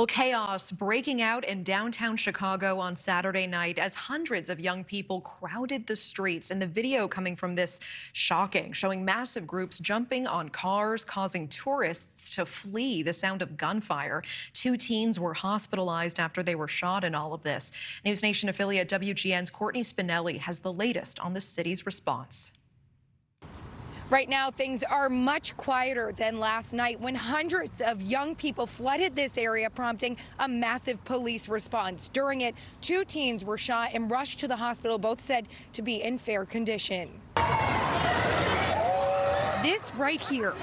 Well, chaos breaking out in downtown Chicago on Saturday night as hundreds of young people crowded the streets. And the video coming from this shocking, showing massive groups jumping on cars, causing tourists to flee the sound of gunfire. 2 teens were hospitalized after they were shot in all of this. News Nation affiliate WGN's Courtney Spinelli has the latest on the city's response. Right now, things are much quieter than last night when hundreds of young people flooded this area, prompting a massive police response. During it, 2 teens were shot and rushed to the hospital, both said to be in fair condition. This right here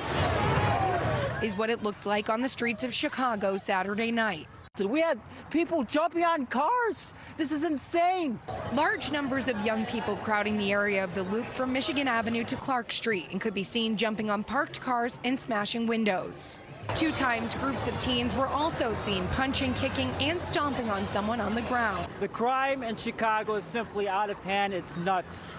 is what it looked like on the streets of Chicago Saturday night. We had people jumping on cars. This is insane. Large numbers of young people crowding the area of the loop from Michigan Avenue to Clark Street and could be seen jumping on parked cars and smashing windows. 2 times, groups of teens were also seen punching, kicking, and stomping on someone on the ground. The crime in Chicago is simply out of hand. It's nuts.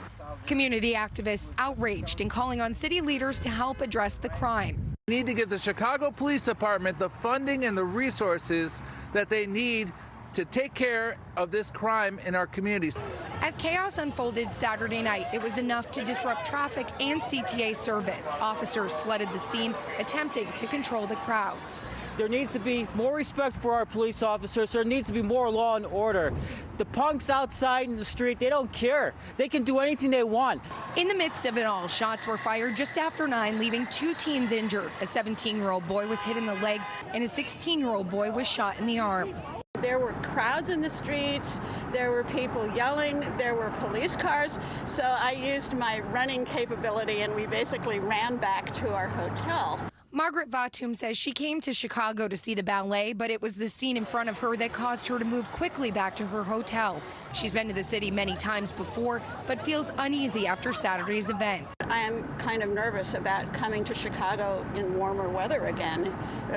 Community activists outraged and calling on city leaders to help address the crime. We need to give the Chicago Police Department the funding and the resources that they need to take care of this crime in our communities. As chaos unfolded Saturday night, it was enough to disrupt traffic and CTA service. Officers flooded the scene, attempting to control the crowds. There needs to be more respect for our police officers. There needs to be more law and order. The punks outside in the street, they don't care. They can do anything they want. In the midst of it all, shots were fired just after 9, leaving 2 teens injured. A 17-year-old boy was hit in the leg, and a 16-year-old boy was shot in the arm. There were crowds in the streets, there were people yelling, there were police cars, so I used my running capability and we basically ran back to our hotel. Margaret Vatum says she came to Chicago to see the ballet, but it was the scene in front of her that caused her to move quickly back to her hotel. She's been to the city many times before, but feels uneasy after Saturday's event. I am kind of nervous about coming to Chicago in warmer weather again.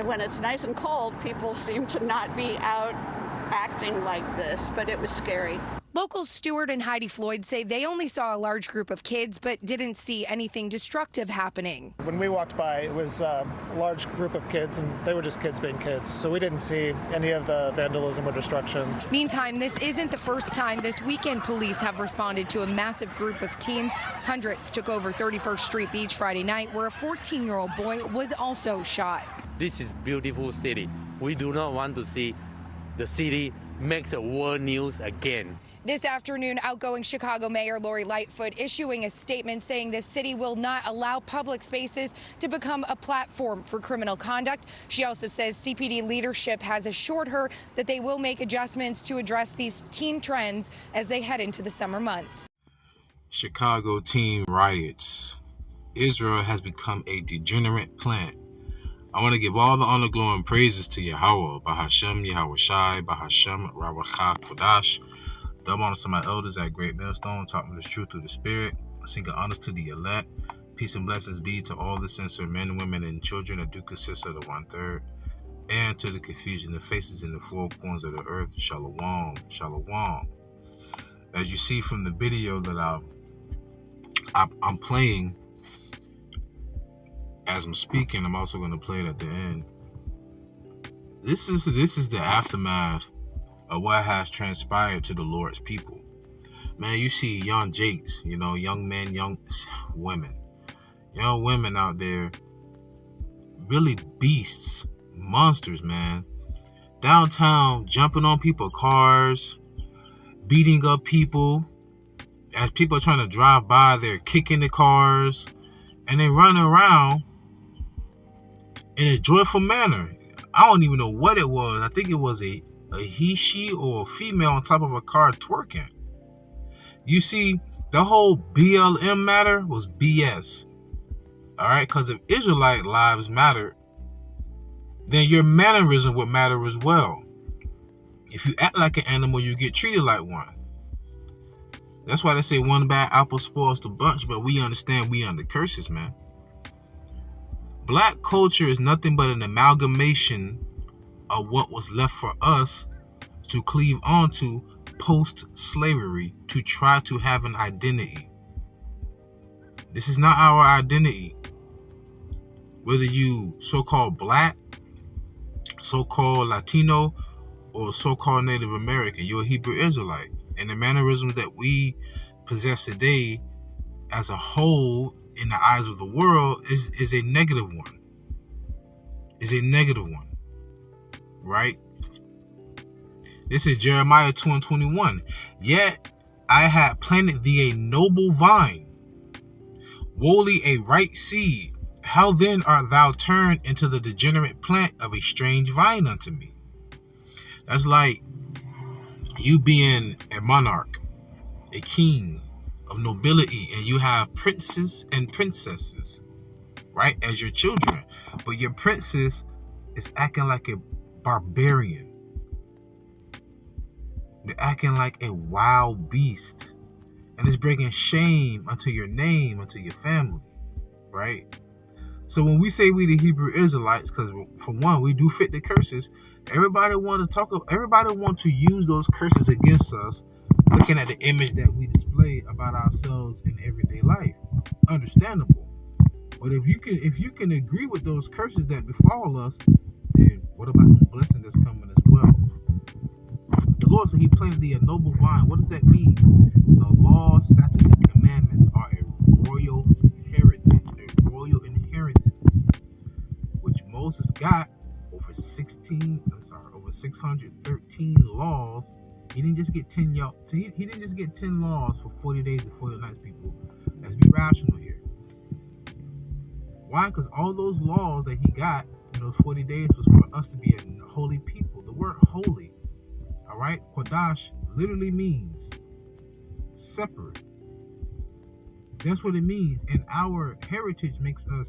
When it's nice and cold, people seem to not be out acting like this, but it was scary. Locals Stuart and Heidi Floyd say they only saw a large group of kids, but didn't see anything destructive happening. When we walked by, it was a large group of kids, and they were just kids being kids. So we didn't see any of the vandalism or destruction. Meantime, this isn't the first time this weekend police have responded to a massive group of teens. Hundreds took over 31st Street Beach Friday night, where a 14-year-old boy was also shot. This is beautiful city. We do not want to see the city makes the world news again. This afternoon, outgoing Chicago Mayor Lori Lightfoot issuing a statement saying the city will not allow public spaces to become a platform for criminal conduct. She also says CPD leadership has assured her that they will make adjustments to address these teen trends as they head into the summer months. Chicago teen riots. Israel has become a degenerate plant. I want to give all the honor, glory, and praises to YAHAWAH, BaHaShem, YAHAWASHI, BaHaShem, RAWACHAA, QADASH. Double honors to my elders at Great Millstone, taught me the truth through the Spirit. Singing honors to the elect. Peace and blessings be to all the sincere men, women, and children that do consist of the 1/3. And to the confusion, the faces in the 4 corners of the earth. Shalom, shalom. As you see from the video that I'm playing, as I'm speaking, I'm also going to play it at the end. This is the aftermath of what has transpired to the Lord's people. Man, you see young jakes, young men, young women out there, really beasts, monsters, man. Downtown, jumping on people's cars, beating up people. As people are trying to drive by, they're kicking the cars, and they running around in a joyful manner. I don't even know what it was. I think it was a he, she, or a female on top of a car twerking. You see, the whole BLM matter was BS. All right, because if Israelite lives matter, then your mannerism would matter as well. If you act like an animal, you get treated like one. That's why they say one bad apple spoils the bunch, but we understand we under curses, man. Black culture is nothing but an amalgamation of what was left for us to cleave onto post-slavery to try to have an identity. This is not our identity. Whether you so-called black, so-called Latino or so-called Native American. You're a Hebrew Israelite. And the mannerisms that we possess today as a whole in the eyes of the world is a negative one. Is a negative one. Right? This is Jeremiah 2:21. Yet I had planted thee a noble vine, wholly a right seed. How then art thou turned into the degenerate plant of a strange vine unto me? That's like you being a monarch, a king of nobility, and you have princes and princesses, right, as your children. But your princess is acting like a barbarian. They're acting like a wild beast. And it's bringing shame unto your name, unto your family, right? So when we say we the Hebrew Israelites, because for one, we do fit the curses, everybody want to use those curses against us, looking at the image that we display about ourselves in everyday life. Understandable. But if you can agree with those curses that befall us, then what about the blessing that's coming as well? The Lord said he planted thee a noble vine. What does that mean? The laws, statutes, and commandments are a royal heritage, which Moses got over 613 laws. He didn't just get 10 He didn't just get 10 laws for 40 days and 40 nights, people. Let's be rational here. Why? Because all those laws that he got in those 40 days was for us to be a holy people. The word holy, all right, QADASH literally means separate. That's what it means. And our heritage makes us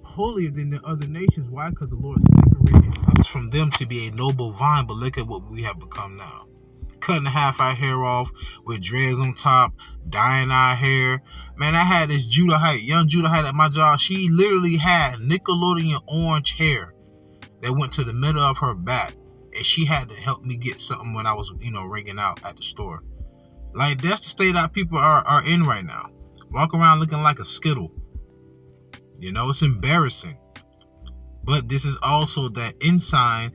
holier than the other nations. Why? Because the Lord separated us from them to be a noble vine. But look at what we have become now. Cutting half our hair off with dreads on top, dyeing our hair. Man, I had this young Judahite at my job. She literally had Nickelodeon orange hair that went to the middle of her back. And she had to help me get something when I was, ringing out at the store. Like, that's the state our people are in right now. Walk around looking like a Skittle. It's embarrassing. But this is also that ensign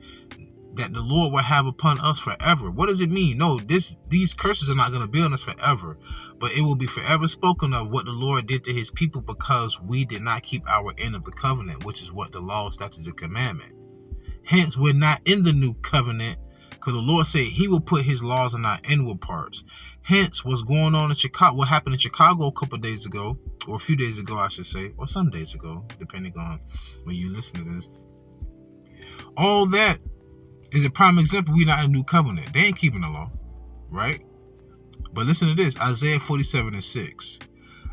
that the Lord will have upon us forever. What does it mean? No, these curses are not going to be on us forever. But it will be forever spoken of what the Lord did to his people because we did not keep our end of the covenant, which is what the law, statutes, and commandment. Hence, we're not in the new covenant because the Lord said he will put his laws in our inward parts. Hence, what's going on in Chicago, what happened in Chicago a couple of days ago, or a few days ago, I should say, or some days ago, depending on when you listen to this. All that is a prime example. We're not in a new covenant. They ain't keeping the law, right? But listen to this, Isaiah 47:6.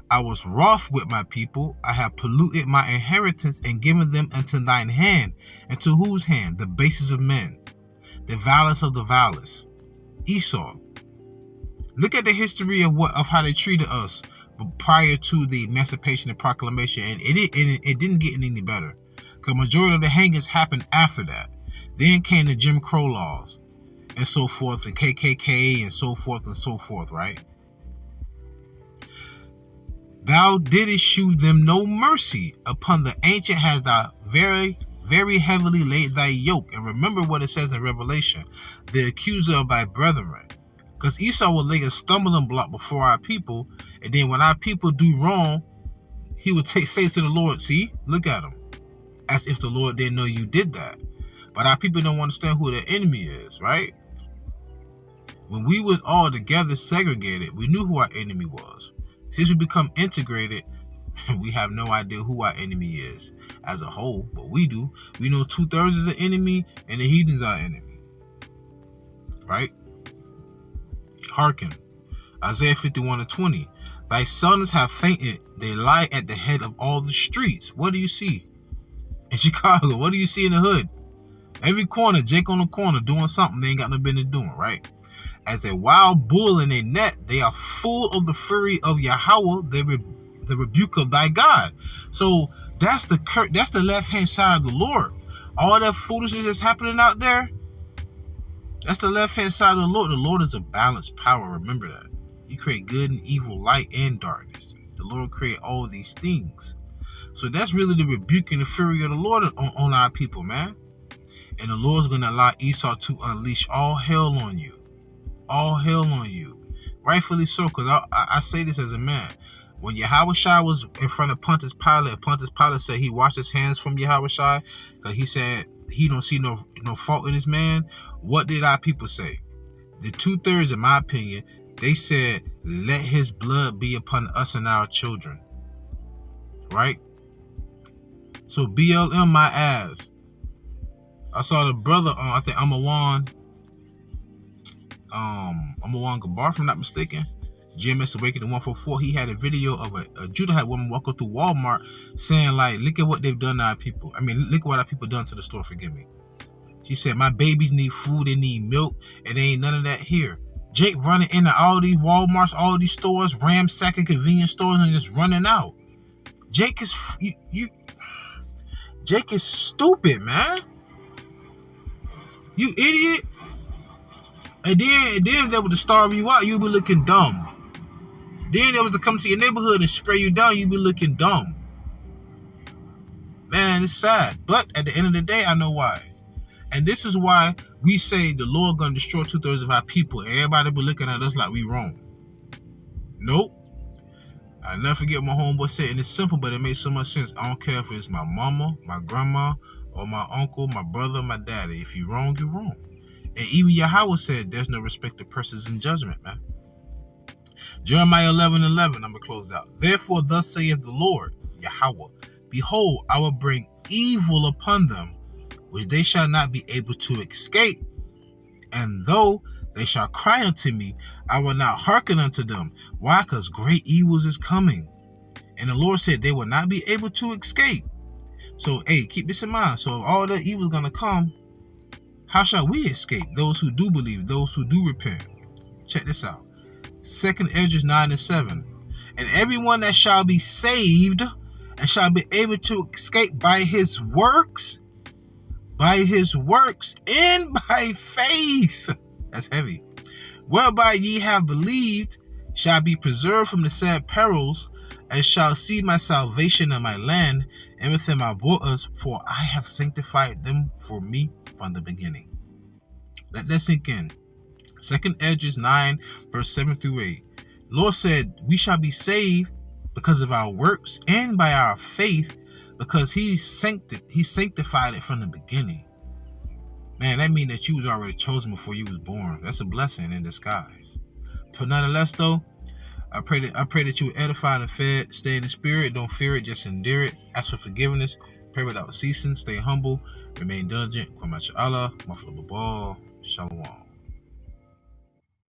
I was wroth with my people. I have polluted my inheritance and given them into thine hand. And to whose hand? The bases of men. The violence of the vilest. Esau. Look at the history of how they treated us prior to the Emancipation and Proclamation. And it didn't get any better. Because majority of the hangings happened after that. Then came the Jim Crow laws. And so forth. And KKK and so forth, right? Thou didst shew them no mercy. Upon the ancient has thou very, very heavily laid thy yoke. And remember what it says in Revelation. The accuser of thy brethren. Because Esau will lay a stumbling block before our people. And then when our people do wrong, he would say to the Lord, see, look at him. As if the Lord didn't know you did that. But our people don't understand who the enemy is, right? When we was all together segregated, we knew who our enemy was. Since we become integrated, we have no idea who our enemy is as a whole, but we do. We know 2/3 is an enemy and the heathens are an enemy. Right? Hearken. Isaiah 51:20. Thy sons have fainted. They lie at the head of all the streets. What do you see? In Chicago, what do you see in the hood? Every corner, Jake on the corner doing something they ain't got no business doing, right? As a wild bull in a net, they are full of the fury of YAHAWAH, the rebuke of thy God. So that's the left-hand side of the Lord. All that foolishness that's happening out there, that's the left-hand side of the Lord. The Lord is a balanced power. Remember that. He create good and evil, light and darkness. The Lord create all these things. So that's really the rebuke and the fury of the Lord on our people, man. And the Lord's going to allow Esau to unleash all hell on you. All hell on you. Rightfully so, because I say this as a man. When Yahawashi was in front of Pontius Pilate, and Pontius Pilate said he washed his hands from Yahawashi, because he said he don't see no fault in his man, what did our people say? The 2/3, in my opinion, they said, let his blood be upon us and our children. Right? So BLM my ass. I saw the brother on, I think Amawan GABAR, if I'm not mistaken. GMS Awakening 144. He had a video of a Judahite woman walking through Walmart saying, like, look at what they've done to our people. I mean, look at what our people done to the store, forgive me. She said, my babies need food, they need milk, and there ain't none of that here. Jake running into all these Walmarts, all these stores, ransacking convenience stores, and just running out. Jake is Jake is stupid, man. You idiot. And then if they were to starve you out, you'd be looking dumb. Then they was to come to your neighborhood and spray you down, you'd be looking dumb. Man, it's sad. But at the end of the day, I know why. And this is why we say the Lord gonna destroy 2/3 of our people. And everybody be looking at us like we wrong. Nope. I never forget my homeboy said, and it's simple, but it makes so much sense. I don't care if it's my mama, my grandma, or my uncle, my brother, my daddy. If you're wrong, you're wrong. And even Yahweh said there's no respect to persons in judgment, man. Jeremiah 11:11, I'm going to close out. Therefore, thus saith the Lord, Yahweh, behold, I will bring evil upon them, which they shall not be able to escape. And though they shall cry unto me, I will not hearken unto them. Why? Because great evils is coming. And the Lord said they will not be able to escape. So, hey, keep this in mind. So, all the evil is going to come. How shall we escape? Those who do believe, those who do repent. Check this out. 2 Esdras 9:7. And everyone that shall be saved and shall be able to escape by his works, and by faith. That's heavy. Whereby ye have believed, shall be preserved from the sad perils, and shall see my salvation in my land, and within my borders, for I have sanctified them for me from the beginning. Let that sink in. 2 Esdras 9, verse 7 through 8. Lord said, we shall be saved because of our works and by our faith, because he sanctified it from the beginning. Man, that means that you was already chosen before you was born. That's a blessing in disguise. But nonetheless, though, I pray that you were edified and fed. Stay in the spirit. Don't fear it. Just endure it. Ask for forgiveness. Pray without ceasing. Stay humble. Remain diligent. Kwamacha Allah. Mafla Babal. Shalom.